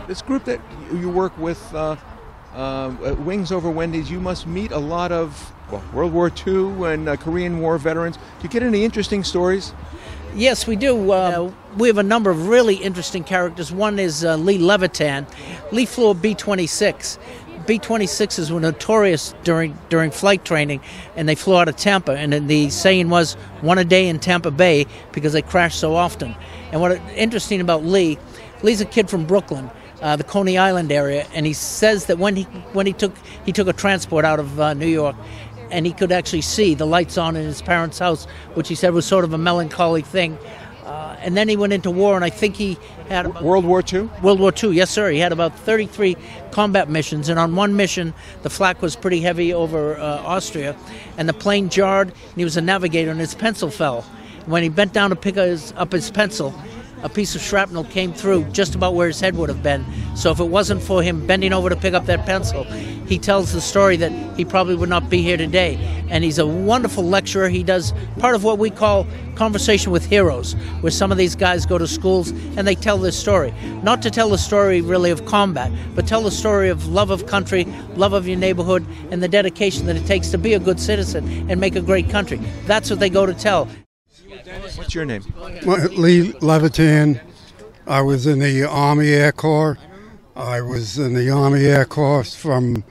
This group that you work with, Wings Over Wendy's, you must meet a lot of World War II and Korean War veterans. Do you get any interesting stories? Yes, we do. We have a number of really interesting characters. One is Lee Levitan. Lee flew a B-26. B-26s were notorious during flight training, and they flew out of Tampa. And the saying was, one a day in Tampa Bay, because they crashed so often. And what interesting about Lee's a kid from Brooklyn, the Coney Island area, and he says that when he took a transport out of New York, and he could actually see the lights on in his parents' house, which he said was sort of a melancholy thing. And then he went into war, and I think he had World War II? World War II, yes, sir. He had about 33 combat missions, and on one mission, the flak was pretty heavy over Austria, and the plane jarred, and he was a navigator, and his pencil fell. When he bent down to pick up his pencil, a piece of shrapnel came through just about where his head would have been. So if it wasn't for him bending over to pick up that pencil, he tells the story that he probably would not be here today. And he's a wonderful lecturer. He does part of what we call Conversation with Heroes, where some of these guys go to schools and they tell this story. Not to tell the story really of combat, but tell the story of love of country, love of your neighborhood, and the dedication that it takes to be a good citizen and make a great country. That's what they go to tell. What's your name? Lee Levitan. I was in the Army Air Corps. I was in the Army Air Corps from,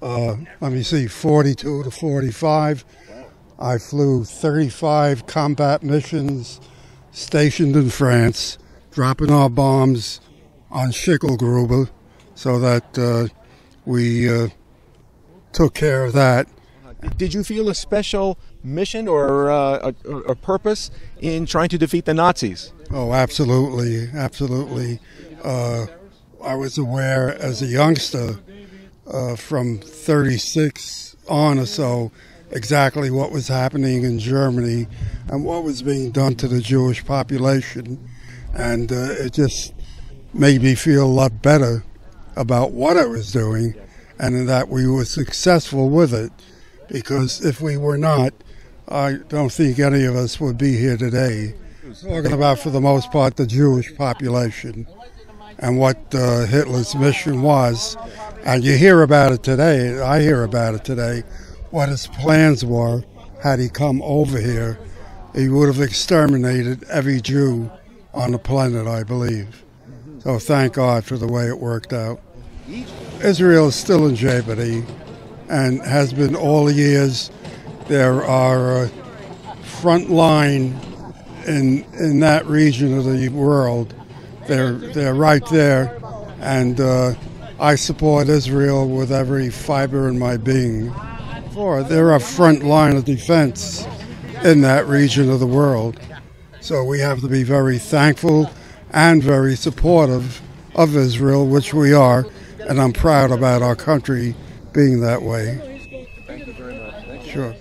42 to 45. I flew 35 combat missions stationed in France, dropping our bombs on Schicklgruber, so that we took care of that. Did you feel a special mission or a purpose in trying to defeat the Nazis? Oh, absolutely, absolutely. I was aware as a youngster from 36 on or so exactly what was happening in Germany and what was being done to the Jewish population. And it just made me feel a lot better about what I was doing and that we were successful with it. Because if we were not, I don't think any of us would be here today. Talking about, for the most part, the Jewish population and what Hitler's mission was. And you hear about it today, I hear about it today, what his plans were had he come over here. He would have exterminated every Jew on the planet, I believe. So thank God for the way it worked out. Israel is still in jeopardy and has been all the years. There are front line in that region of the world. They're right there, and I support Israel with every fiber in my being. They're a front line of defense in that region of the world. So we have to be very thankful and very supportive of Israel, which we are, and I'm proud about our country being that way. Thank you very much. Sure.